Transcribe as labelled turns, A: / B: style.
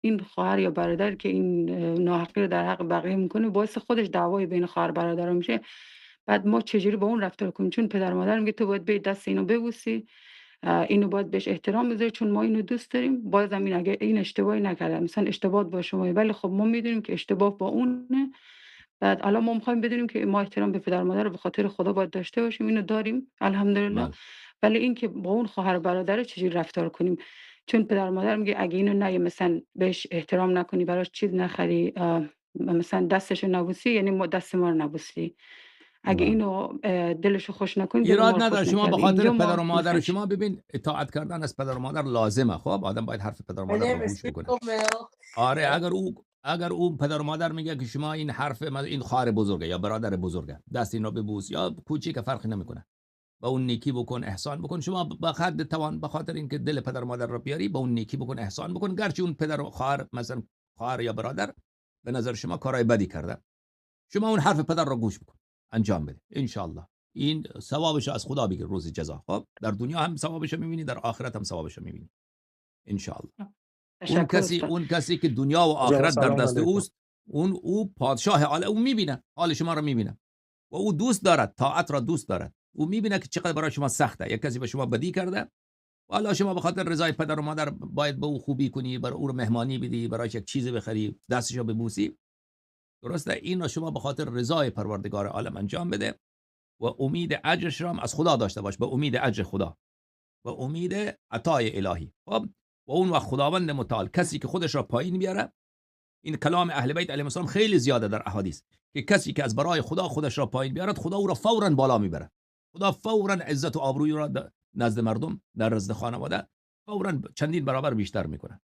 A: این خواهر یا برادر که این ناحقی رو در حق بقیه میکنه باعث خودش دعوای بین خواهر برادر میشه. بعد ما چجوری با اون رفتار کنیم؟ چون پدر و مادر میگه تو باید به دست اینو ببوسی، اینو باید بهش احترام بذاری چون ما اینو دوست داریم. باز همین اگه این اشتباهی نکرده مثلا اشتباه با شما، ولی خب ما میدونیم که اشتباه با اونه. بعد الان ما میخوایم بدونیم که ما احترام به پدر و مادر رو به خاطر خدا باید داشته باشیم، اینو داریم الحمدلله.
B: بله.
A: ولی اینکه با اون خواهر برادر چجوری رفتار کنیم؟ چون پدر و مادر میگه اگه اینو نه مثلا بهش احترام نکنی، براش چیز نخری، مثلا دستشو نبوسی، یعنی ما دست ما رو نبوسی. اگه
B: بله.
A: اینو دلشو خوش نکنی، دل ما
B: ایراد
A: رو
B: نداره.
A: خوش
B: شما به
A: نکردی.
B: خاطر
A: اینجا
B: پدر و
A: ما
B: مادر
A: مثلا
B: شما ببین، اطاعت کردن از پدر و مادر لازمه. خب آدم باید حرف پدر و
C: My
B: مادر رو
C: name is
B: گوش بکنه.
C: Crystal Mel.
B: آره، اگر او پدر و مادر میگه که شما این حرف این خواهر بزرگه یا برادر بزرگه، دست اینا ببوس یا کوچیک، فرقی نمیکنه. با اون نیکی بکن، احسان بکن. شما به خاطر توان، به خاطر اینکه دل پدر و مادر رو بیاری، با اون نیکی بکن، احسان بکن، گرچه اون پدر و خواهر، مثلا خواهر یا برادر به نظر شما کارهای بدی کرده، شما اون حرف پدر رو گوش بکن، انجام بده. ان این ثوابش از خدا بگیر روز جزا. خب در دنیا هم ثوابش رو میبینی، در آخرت هم ثوابش رو میبینی ان اون
A: تشکر
B: کسی
A: استاد.
B: اون کسی که دنیا و
D: جان
B: آخرت در
D: سلام
B: دست
D: علیکم.
B: اوست، او پادشاه حال، او میبینه حال شما رو میبینه و او دوست دارد، طاعت را دوست دارد. او میبینه که چقدر برای شما سخته. یک کسی به شما بدی کرده و حالا شما به خاطر رضای پدر و مادر باید به او خوبی کنی، برای او رو مهمانی بدی، برایش یک چیزی بخری، دستشو ببوسی. درسته؟ این را شما به خاطر رضای پروردگار عالم انجام بده و امید اجرش را هم از خدا داشته باش، به امید اجر خدا و امید عطای الهی. خب و اون وقت خداوند متعال کسی که خودش را پایین بیاره، این کلام اهل بیت علیهم السلام خیلی زیاده در احادیث، که کسی که از برای خدا خودش را پایین بیارد، خدا او را فوراً بالا میبره. خدا فوراً عزت و آبروی را نزد مردم، در نزد خانواده فوراً چندین برابر بیشتر میکنه.